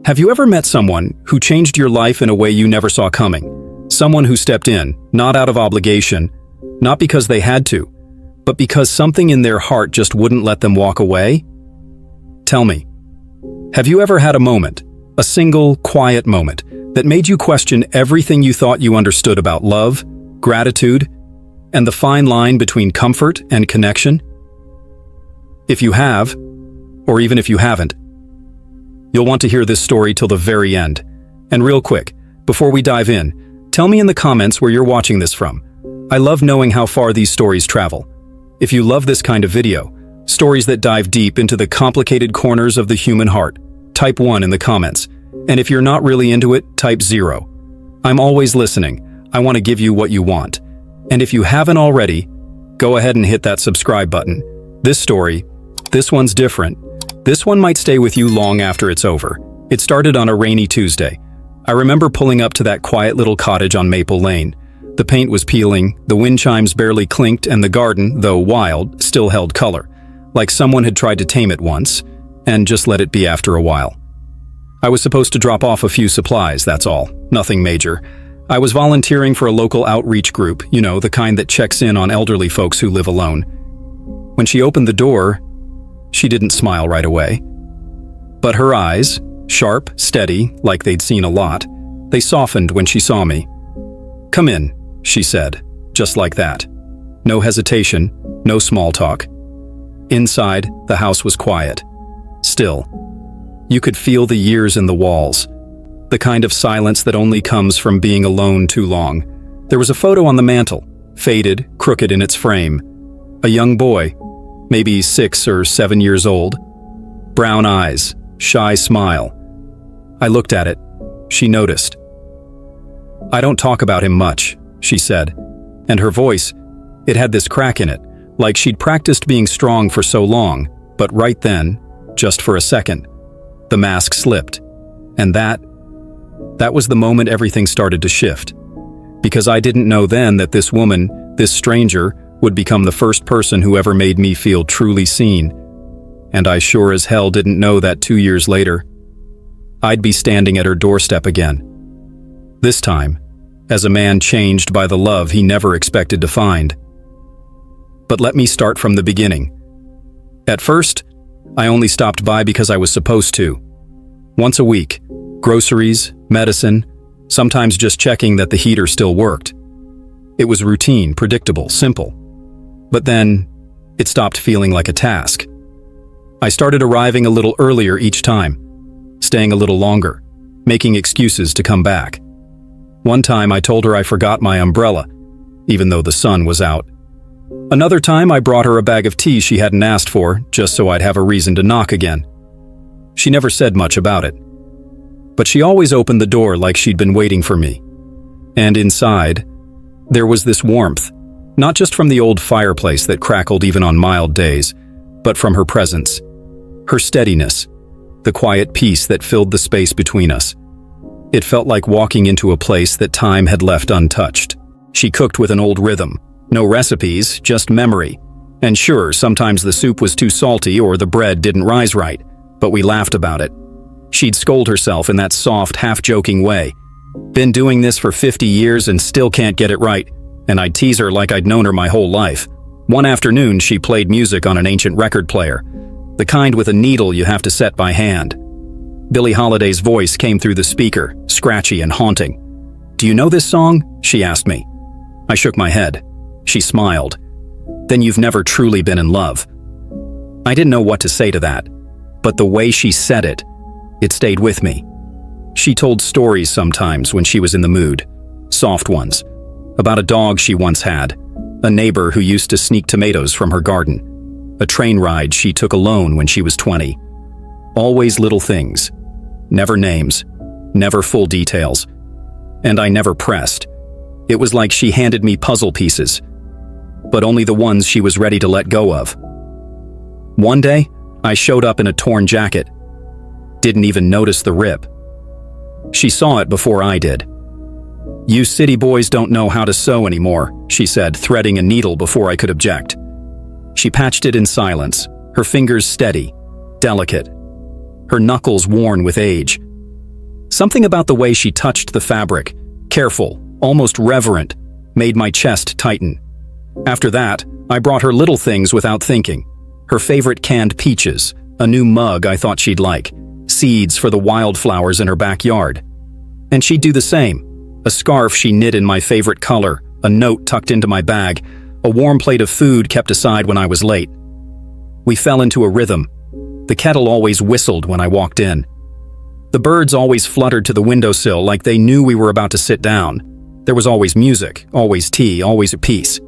Have you ever met someone who changed your life in a way you never saw coming? Someone who stepped in, not out of obligation, not because they had to, but because something in their heart just wouldn't let them walk away? Tell me, have you ever had a moment, a single, quiet moment, that made you question everything you thought you understood about love, gratitude, and the fine line between comfort and connection? If you have, or even if you haven't, you'll want to hear this story till the very end. And real quick, before we dive in, tell me in the comments where you're watching this from. I love knowing how far these stories travel. If you love this kind of video, stories that dive deep into the complicated corners of the human heart, type 1 in the comments. And if you're not really into it, type 0. I'm always listening. I want to give you what you want. And if you haven't already, go ahead and hit that subscribe button. This one's different. This one might stay with you long after it's over. It started on a rainy Tuesday. I remember pulling up to that quiet little cottage on Maple Lane. The paint was peeling, the wind chimes barely clinked, and the garden, though wild, still held color, like someone had tried to tame it once, and just let it be after a while. I was supposed to drop off a few supplies, that's all. Nothing major. I was volunteering for a local outreach group, you know, the kind that checks in on elderly folks who live alone. When she opened the door, she didn't smile right away. But her eyes, sharp, steady, like they'd seen a lot, they softened when she saw me. "Come in," she said, just like that. No hesitation, no small talk. Inside, the house was quiet. Still. You could feel the years in the walls. The kind of silence that only comes from being alone too long. There was a photo on the mantel, faded, crooked in its frame. A young boy, maybe 6 or 7 years old. Brown eyes, shy smile. I looked at it. She noticed. "I don't talk about him much," she said, and her voice, it had this crack in it, like she'd practiced being strong for so long, but right then, just for a second, the mask slipped. And that was the moment everything started to shift. Because I didn't know then that this woman, this stranger, would become the first person who ever made me feel truly seen. And I sure as hell didn't know that 2 years later, I'd be standing at her doorstep again. This time, as a man changed by the love he never expected to find. But let me start from the beginning. At first, I only stopped by because I was supposed to. Once a week, groceries, medicine, sometimes just checking that the heater still worked. It was routine, predictable, simple. But then, it stopped feeling like a task. I started arriving a little earlier each time, staying a little longer, making excuses to come back. One time I told her I forgot my umbrella, even though the sun was out. Another time I brought her a bag of tea she hadn't asked for, just so I'd have a reason to knock again. She never said much about it. But she always opened the door like she'd been waiting for me. And inside, there was this warmth, not just from the old fireplace that crackled even on mild days, but from her presence, her steadiness, the quiet peace that filled the space between us. It felt like walking into a place that time had left untouched. She cooked with an old rhythm. No recipes, just memory. And sure, sometimes the soup was too salty or the bread didn't rise right, but we laughed about it. She'd scold herself in that soft, half-joking way. Been doing this for 50 years and still can't get it right, and I'd tease her like I'd known her my whole life. One afternoon, she played music on an ancient record player, the kind with a needle you have to set by hand. Billie Holiday's voice came through the speaker, scratchy and haunting. "Do you know this song?" she asked me. I shook my head. She smiled. "Then you've never truly been in love." I didn't know what to say to that, but the way she said it, it stayed with me. She told stories sometimes when she was in the mood, soft ones, about a dog she once had, a neighbor who used to sneak tomatoes from her garden, a train ride she took alone when she was 20. Always little things, never names, never full details. And I never pressed. It was like she handed me puzzle pieces, but only the ones she was ready to let go of. One day, I showed up in a torn jacket. Didn't even notice the rip. She saw it before I did. "You city boys don't know how to sew anymore," she said, threading a needle before I could object. She patched it in silence, her fingers steady, delicate, her knuckles worn with age. Something about the way she touched the fabric, careful, almost reverent, made my chest tighten. After that, I brought her little things without thinking. Her favorite canned peaches, a new mug I thought she'd like, seeds for the wildflowers in her backyard. And she'd do the same. A scarf she knit in my favorite color, a note tucked into my bag, a warm plate of food kept aside when I was late. We fell into a rhythm. The kettle always whistled when I walked in. The birds always fluttered to the windowsill like they knew we were about to sit down. There was always music, always tea, always a peace.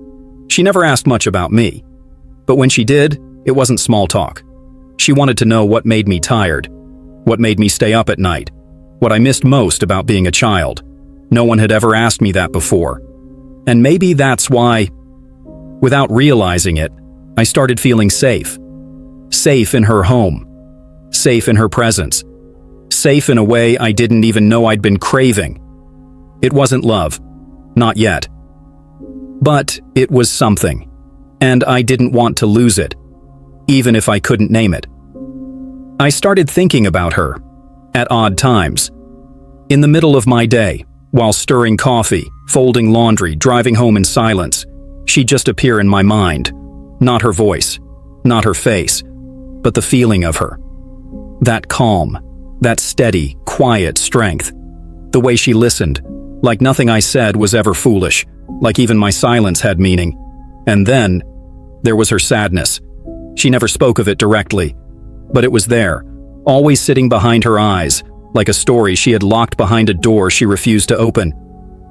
She never asked much about me. But when she did, it wasn't small talk. She wanted to know what made me tired, what made me stay up at night, what I missed most about being a child. No one had ever asked me that before. And maybe that's why, without realizing it, I started feeling safe. Safe in her home. Safe in her presence. Safe in a way I didn't even know I'd been craving. It wasn't love. Not yet. But it was something. And I didn't want to lose it, even if I couldn't name it. I started thinking about her, at odd times. In the middle of my day, while stirring coffee, folding laundry, driving home in silence, she'd just appear in my mind. Not her voice, not her face, but the feeling of her. That calm, that steady, quiet strength. The way she listened, like nothing I said was ever foolish, like even my silence had meaning. And then, there was her sadness. She never spoke of it directly, but it was there, always sitting behind her eyes, like a story she had locked behind a door she refused to open.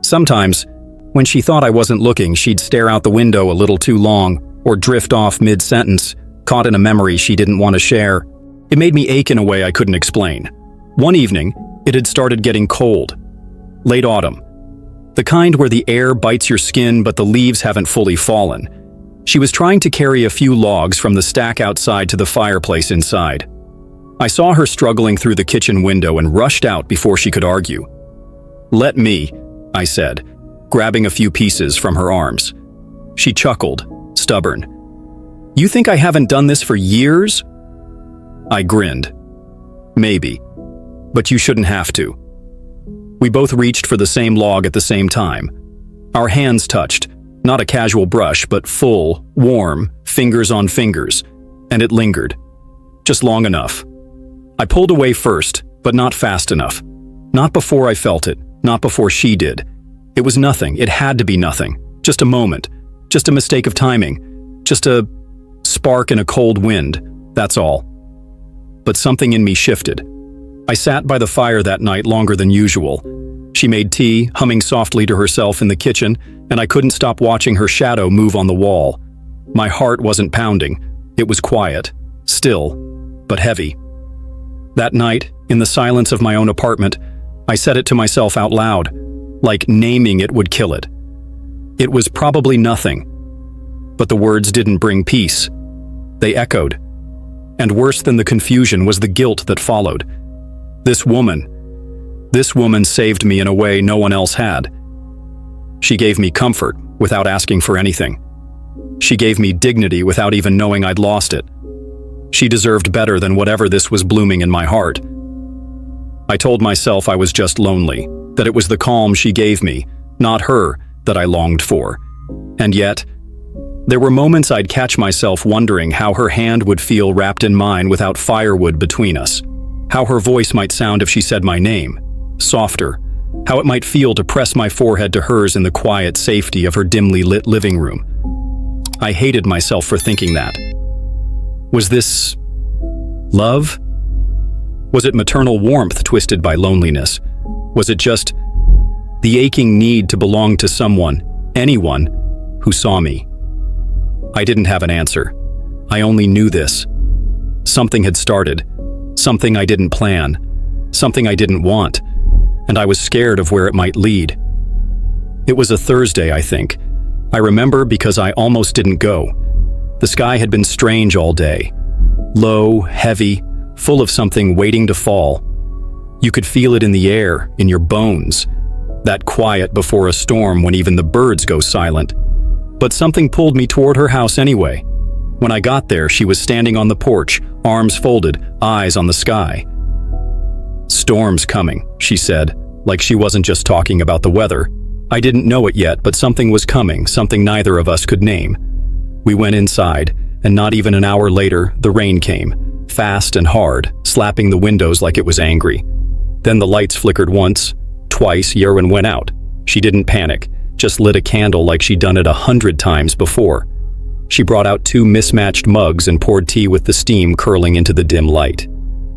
Sometimes, when she thought I wasn't looking, she'd stare out the window a little too long, or drift off mid-sentence, caught in a memory she didn't want to share. It made me ache in a way I couldn't explain. One evening, it had started getting cold. Late autumn. The kind where the air bites your skin but the leaves haven't fully fallen. She was trying to carry a few logs from the stack outside to the fireplace inside. I saw her struggling through the kitchen window and rushed out before she could argue. "Let me," I said, grabbing a few pieces from her arms. She chuckled, stubborn. "You think I haven't done this for years?" I grinned. "Maybe, but you shouldn't have to." We both reached for the same log at the same time. Our hands touched, not a casual brush, but full, warm, fingers on fingers, and it lingered. Just long enough. I pulled away first, but not fast enough. Not before I felt it, not before she did. It was nothing, it had to be nothing. Just a moment, just a mistake of timing, just a spark in a cold wind, that's all. But something in me shifted. I sat by the fire that night longer than usual. She made tea, humming softly to herself in the kitchen, and I couldn't stop watching her shadow move on the wall. My heart wasn't pounding. It was quiet, still, but heavy. That night, in the silence of my own apartment, I said it to myself out loud, like naming it would kill it. It was probably nothing, but the words didn't bring peace. They echoed. And worse than the confusion was the guilt that followed. This woman saved me in a way no one else had. She gave me comfort without asking for anything. She gave me dignity without even knowing I'd lost it. She deserved better than whatever this was blooming in my heart. I told myself I was just lonely, that it was the calm she gave me, not her, that I longed for. And yet, there were moments I'd catch myself wondering how her hand would feel wrapped in mine without firewood between us. How her voice might sound if she said my name, softer. How it might feel to press my forehead to hers in the quiet safety of her dimly lit living room. I hated myself for thinking that. Was this love? Was it maternal warmth twisted by loneliness? Was it just the aching need to belong to someone, anyone, who saw me? I didn't have an answer. I only knew this. Something had started. Something I didn't plan. Something I didn't want. And I was scared of where it might lead. It was a Thursday, I think. I remember because I almost didn't go. The sky had been strange all day. Low, heavy, full of something waiting to fall. You could feel it in the air, in your bones. That quiet before a storm when even the birds go silent. But something pulled me toward her house anyway. When I got there, she was standing on the porch, arms folded, eyes on the sky. "Storm's coming," she said, like she wasn't just talking about the weather. I didn't know it yet, but something was coming, something neither of us could name. We went inside, and not even an hour later, the rain came, fast and hard, slapping the windows like it was angry. Then the lights flickered once, twice. Yerwin went out. She didn't panic, just lit a candle like she'd done it 100 times before. She brought out 2 mismatched mugs and poured tea with the steam curling into the dim light.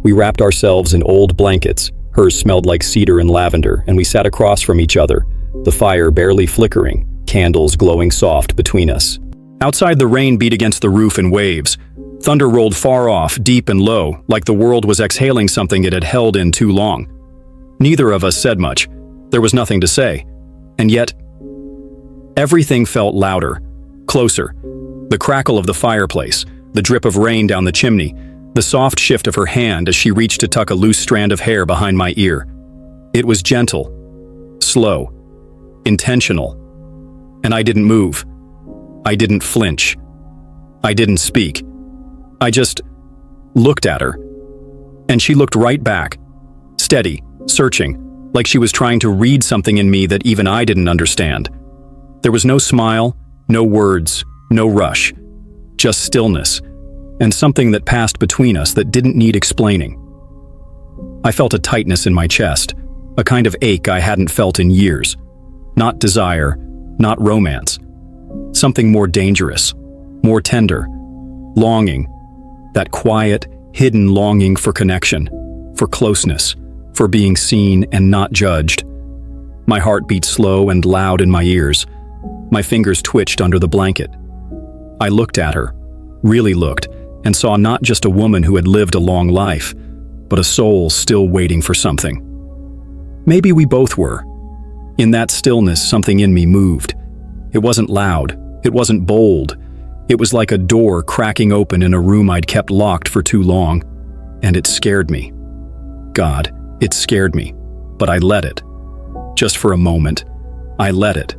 We wrapped ourselves in old blankets. Hers smelled like cedar and lavender, and we sat across from each other, the fire barely flickering, candles glowing soft between us. Outside, the rain beat against the roof in waves. Thunder rolled far off, deep and low, like the world was exhaling something it had held in too long. Neither of us said much. There was nothing to say. And yet, everything felt louder, closer. The crackle of the fireplace, the drip of rain down the chimney, the soft shift of her hand as she reached to tuck a loose strand of hair behind my ear. It was gentle, slow, intentional. And I didn't move. I didn't flinch. I didn't speak. I just looked at her. And she looked right back, steady, searching, like she was trying to read something in me that even I didn't understand. There was no smile, no words, no rush, just stillness, and something that passed between us that didn't need explaining. I felt a tightness in my chest, a kind of ache I hadn't felt in years. Not desire, not romance. Something more dangerous, more tender, longing, that quiet, hidden longing for connection, for closeness, for being seen and not judged. My heart beat slow and loud in my ears. My fingers twitched under the blanket. I looked at her, really looked, and saw not just a woman who had lived a long life, but a soul still waiting for something. Maybe we both were. In that stillness, something in me moved. It wasn't loud, it wasn't bold. It was like a door cracking open in a room I'd kept locked for too long, and it scared me. God, it scared me, but I let it. Just for a moment, I let it.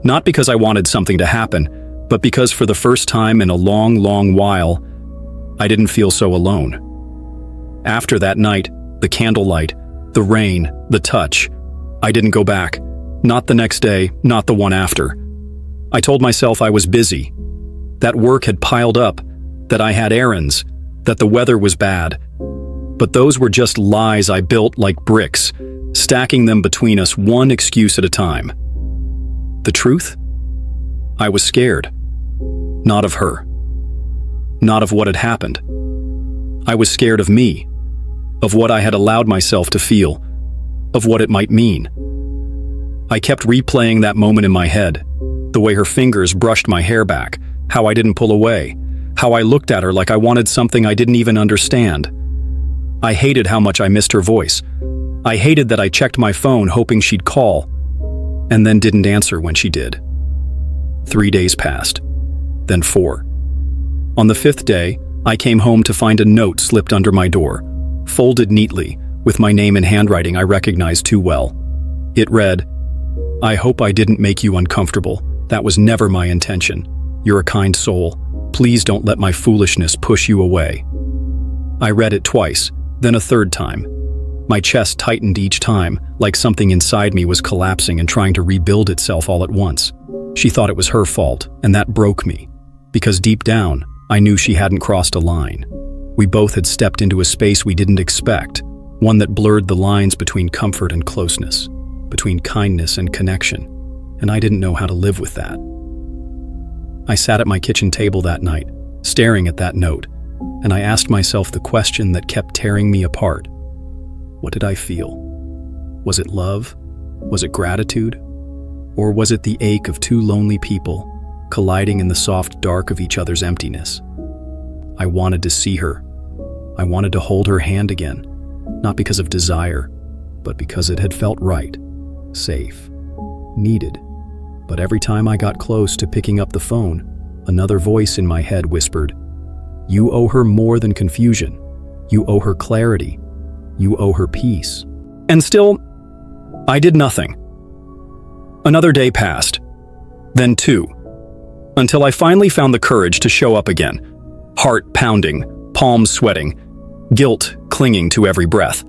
Not because I wanted something to happen, but because for the first time in a long, long while, I didn't feel so alone. After that night, the candlelight, the rain, the touch, I didn't go back. Not the next day, not the one after. I told myself I was busy, that work had piled up, that I had errands, that the weather was bad. But those were just lies I built like bricks, stacking them between us one excuse at a time. The truth? I was scared. Not of her. Not of what had happened. I was scared of me, of what I had allowed myself to feel, of what it might mean. I kept replaying that moment in my head, the way her fingers brushed my hair back, how I didn't pull away, how I looked at her like I wanted something I didn't even understand. I hated how much I missed her voice. I hated that I checked my phone hoping she'd call, and then didn't answer when she did. 3 days passed, then 4. On the 5th day, I came home to find a note slipped under my door, folded neatly, with my name in handwriting I recognized too well. It read, "I hope I didn't make you uncomfortable. That was never my intention. You're a kind soul. Please don't let my foolishness push you away." I read it twice, then a third time. My chest tightened each time, like something inside me was collapsing and trying to rebuild itself all at once. She thought it was her fault, and that broke me, because deep down, I knew she hadn't crossed a line. We both had stepped into a space we didn't expect, one that blurred the lines between comfort and closeness, between kindness and connection, and I didn't know how to live with that. I sat at my kitchen table that night, staring at that note, and I asked myself the question that kept tearing me apart. What did I feel? Was it love? Was it gratitude? Or was it the ache of two lonely people colliding in the soft dark of each other's emptiness? I wanted to see her. I wanted to hold her hand again, not because of desire, but because it had felt right, safe, needed. But every time I got close to picking up the phone, another voice in my head whispered, "You owe her more than confusion. You owe her clarity. You owe her peace." And still, I did nothing. Another day passed, then 2, until I finally found the courage to show up again, heart pounding, palms sweating, guilt clinging to every breath.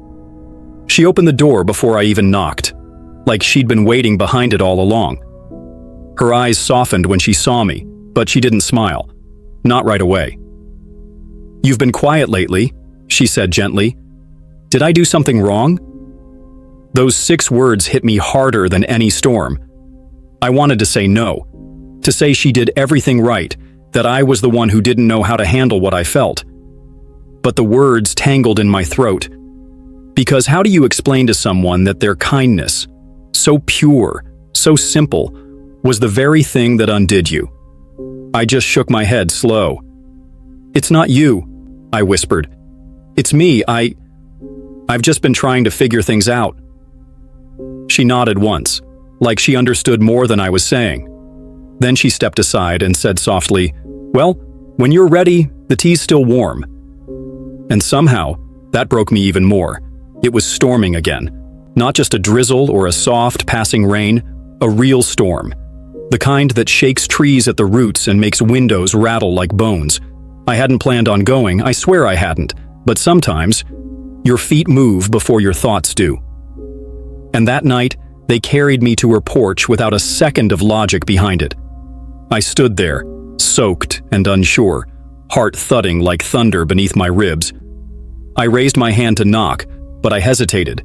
She opened the door before I even knocked, like she'd been waiting behind it all along. Her eyes softened when she saw me, but she didn't smile. Not right away. "You've been quiet lately," she said gently. "Did I do something wrong?" Those 6 words hit me harder than any storm. I wanted to say no, to say she did everything right, that I was the one who didn't know how to handle what I felt. But the words tangled in my throat. Because how do you explain to someone that their kindness, so pure, so simple, was the very thing that undid you? I just shook my head slow. "It's not you," I whispered. "It's me. I've just been trying to figure things out." She nodded once, like she understood more than I was saying. Then she stepped aside and said softly, "Well, when you're ready, the tea's still warm." And somehow, that broke me even more. It was storming again. Not just a drizzle or a soft, passing rain, a real storm. The kind that shakes trees at the roots and makes windows rattle like bones. I hadn't planned on going, I swear I hadn't. But sometimes, your feet move before your thoughts do. And that night, they carried me to her porch without a second of logic behind it. I stood there, soaked and unsure, heart thudding like thunder beneath my ribs. I raised my hand to knock, but I hesitated.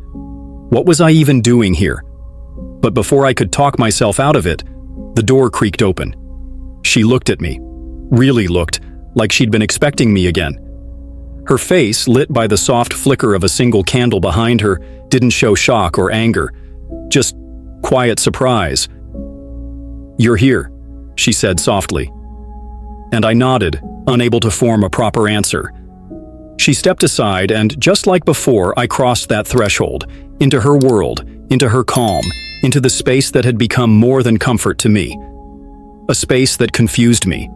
What was I even doing here? But before I could talk myself out of it, the door creaked open. She looked at me, really looked, like she'd been expecting me again. Her face, lit by the soft flicker of a single candle behind her, didn't show shock or anger, just quiet surprise. "You're here," she said softly. And I nodded, unable to form a proper answer. She stepped aside, and just like before, I crossed that threshold, into her world, into her calm, into the space that had become more than comfort to me. A space that confused me.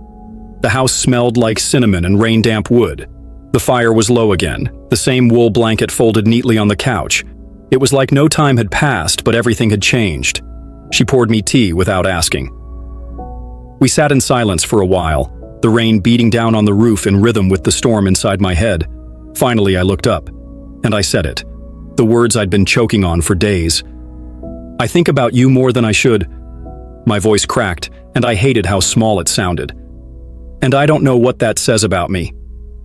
The house smelled like cinnamon and rain-damp wood. The fire was low again, the same wool blanket folded neatly on the couch. It was like no time had passed, but everything had changed. She poured me tea without asking. We sat in silence for a while, the rain beating down on the roof in rhythm with the storm inside my head. Finally, I looked up, and I said it, the words I'd been choking on for days. "I think about you more than I should." My voice cracked, and I hated how small it sounded. "And I don't know what that says about me."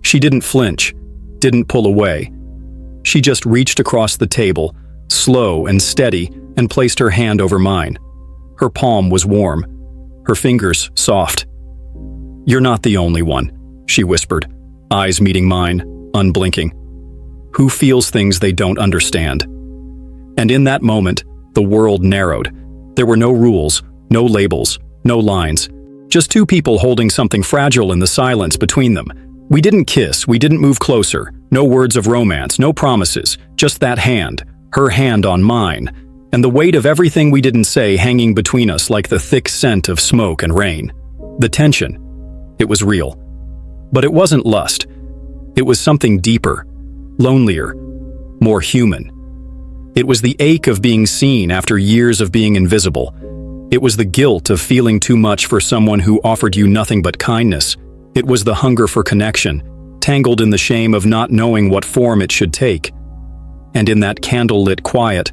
She didn't flinch, didn't pull away. She just reached across the table, slow and steady, and placed her hand over mine. Her palm was warm, her fingers soft. "You're not the only one," she whispered, eyes meeting mine, unblinking. "Who feels things they don't understand?" And in that moment, the world narrowed. There were no rules, no labels, no lines. Just 2 people holding something fragile in the silence between them. We didn't kiss, we didn't move closer. No words of romance, no promises. Just that hand, her hand on mine, and the weight of everything we didn't say hanging between us like the thick scent of smoke and rain. The tension. It was real. But it wasn't lust. It was something deeper, lonelier, more human. It was the ache of being seen after years of being invisible. It was the guilt of feeling too much for someone who offered you nothing but kindness. It was the hunger for connection, tangled in the shame of not knowing what form it should take. And in that candle-lit quiet,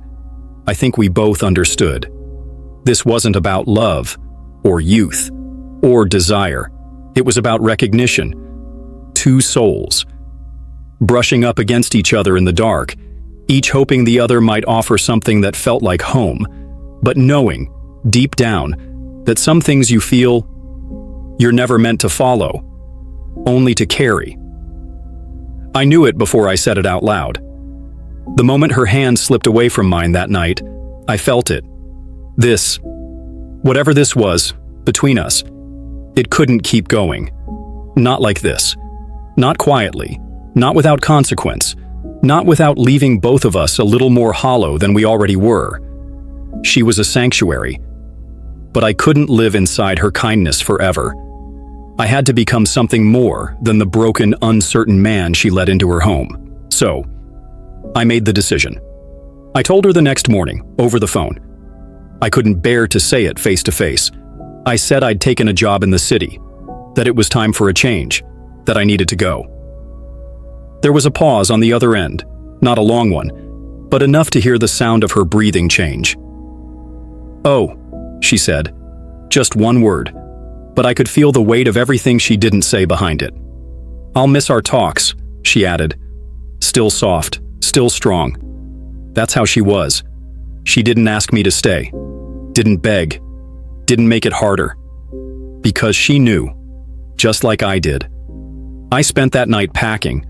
I think we both understood. This wasn't about love, or youth, or desire. It was about recognition. 2 souls, brushing up against each other in the dark, each hoping the other might offer something that felt like home, but knowing, deep down, that some things you feel, you're never meant to follow, only to carry. I knew it before I said it out loud. The moment her hand slipped away from mine that night, I felt it. This, whatever this was, between us, it couldn't keep going. Not like this. Not quietly. Not without consequence. Not without leaving both of us a little more hollow than we already were. She was a sanctuary, but I couldn't live inside her kindness forever. I had to become something more than the broken, uncertain man she let into her home. So, I made the decision. I told her the next morning, over the phone. I couldn't bear to say it face to face. I said I'd taken a job in the city, that it was time for a change, that I needed to go. There was a pause on the other end, not a long one, but enough to hear the sound of her breathing change. "Oh," she said, just one word, but I could feel the weight of everything she didn't say behind it. "I'll miss our talks," she added, still soft, still strong. That's how she was. She didn't ask me to stay, didn't beg, didn't make it harder, because she knew, just like I did. I spent that night packing.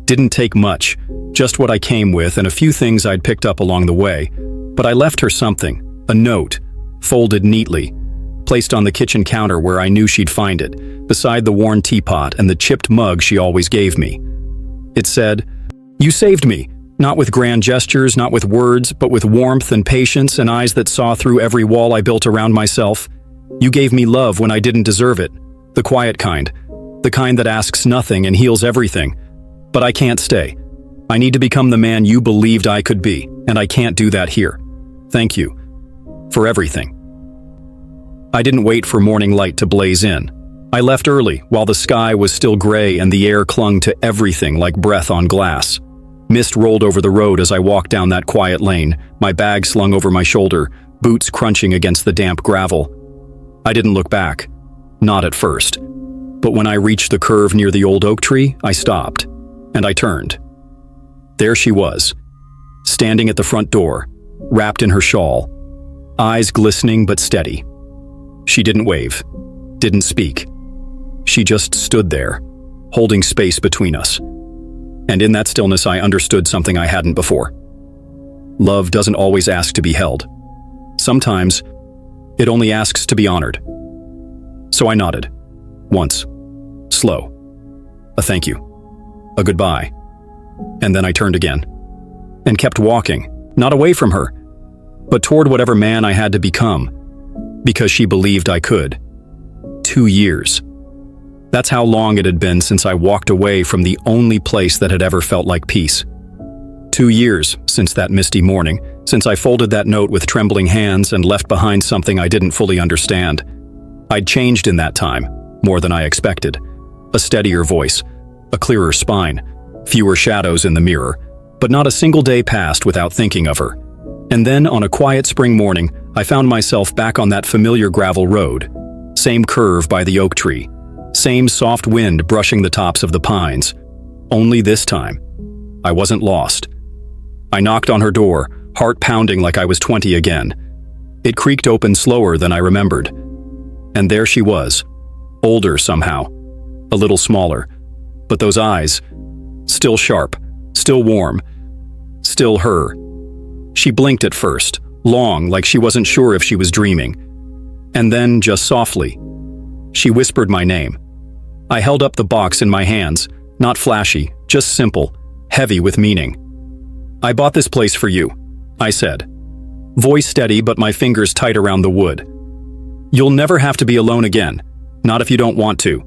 Didn't take much, just what I came with and a few things I'd picked up along the way, but I left her something, a note, folded neatly, placed on the kitchen counter where I knew she'd find it, beside the worn teapot and the chipped mug she always gave me. It said, "You saved me, not with grand gestures, not with words, but with warmth and patience and eyes that saw through every wall I built around myself. You gave me love when I didn't deserve it, the quiet kind, the kind that asks nothing and heals everything. But I can't stay. I need to become the man you believed I could be, and I can't do that here. Thank you. For everything." I didn't wait for morning light to blaze in. I left early, while the sky was still gray and the air clung to everything like breath on glass. Mist rolled over the road as I walked down that quiet lane, my bag slung over my shoulder, boots crunching against the damp gravel. I didn't look back. Not at first. But when I reached the curve near the old oak tree, I stopped. And I turned. There she was, standing at the front door, wrapped in her shawl, eyes glistening but steady. She didn't wave, didn't speak. She just stood there, holding space between us. And in that stillness I understood something I hadn't before. Love doesn't always ask to be held. Sometimes, it only asks to be honored. So I nodded. Once. Slow. A thank you. A goodbye. And then I turned again. And kept walking, not away from her, but toward whatever man I had to become, because she believed I could. 2 years. That's how long it had been since I walked away from the only place that had ever felt like peace. 2 years since that misty morning, since I folded that note with trembling hands and left behind something I didn't fully understand. I'd changed in that time, more than I expected. A steadier voice, a clearer spine, fewer shadows in the mirror, but not a single day passed without thinking of her. And then, on a quiet spring morning, I found myself back on that familiar gravel road. Same curve by the oak tree. Same soft wind brushing the tops of the pines. Only this time, I wasn't lost. I knocked on her door, heart pounding like I was 20 again. It creaked open slower than I remembered. And there she was, older somehow, a little smaller, but those eyes, still sharp, still warm, still her. She blinked at first, long, like she wasn't sure if she was dreaming. And then, just softly, she whispered my name. I held up the box in my hands, not flashy, just simple, heavy with meaning. "I bought this place for you," I said. Voice steady, but my fingers tight around the wood. "You'll never have to be alone again, not if you don't want to."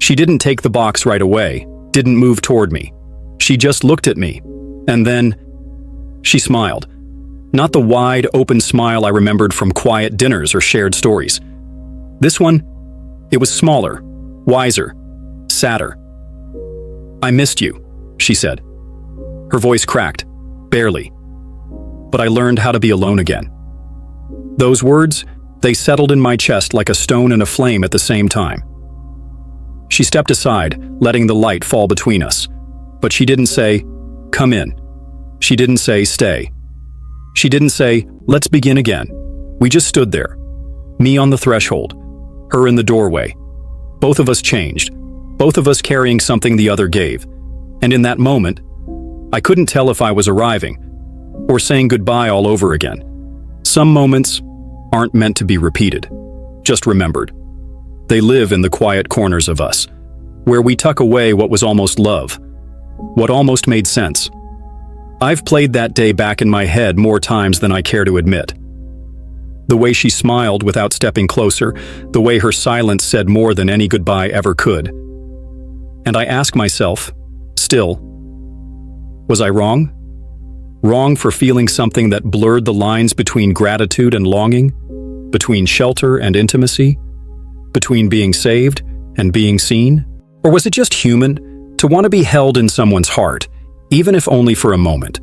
She didn't take the box right away, didn't move toward me. She just looked at me, and then she smiled. Not the wide, open smile I remembered from quiet dinners or shared stories. This one, it was smaller, wiser, sadder. "I missed you," she said. Her voice cracked, barely. But I learned how to be alone again. Those words, they settled in my chest like a stone and a flame at the same time. She stepped aside, letting the light fall between us. But she didn't say, "Come in." She didn't say, "Stay." She didn't say, "Let's begin again." We just stood there. Me on the threshold, her in the doorway. Both of us changed, both of us carrying something the other gave. And in that moment, I couldn't tell if I was arriving or saying goodbye all over again. Some moments aren't meant to be repeated, just remembered. They live in the quiet corners of us, where we tuck away what was almost love, what almost made sense. I've played that day back in my head more times than I care to admit. The way she smiled without stepping closer, the way her silence said more than any goodbye ever could. And I ask myself, still, was I wrong? Wrong for feeling something that blurred the lines between gratitude and longing, between shelter and intimacy, between being saved and being seen? Or was it just human to want to be held in someone's heart, even if only for a moment?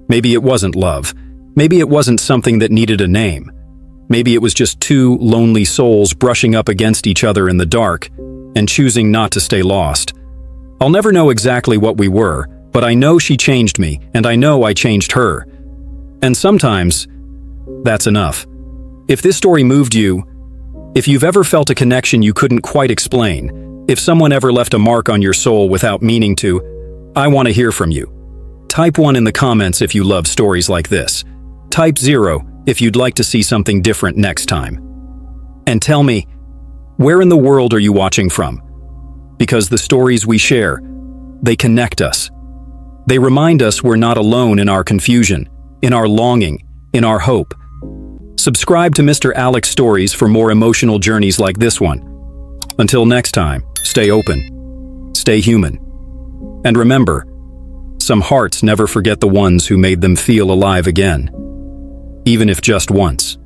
Maybe it wasn't love. Maybe it wasn't something that needed a name. Maybe it was just two lonely souls brushing up against each other in the dark and choosing not to stay lost. I'll never know exactly what we were, but I know she changed me, and I know I changed her. And sometimes, that's enough. If this story moved you, if you've ever felt a connection you couldn't quite explain, if someone ever left a mark on your soul without meaning to, I want to hear from you. Type 1 in the comments if you love stories like this. Type 0 if you'd like to see something different next time. And tell me, where in the world are you watching from? Because the stories we share, they connect us. They remind us we're not alone in our confusion, in our longing, in our hope. Subscribe to Mr. Alex Stories for more emotional journeys like this one. Until next time, stay open, stay human. And remember, some hearts never forget the ones who made them feel alive again, even if just once.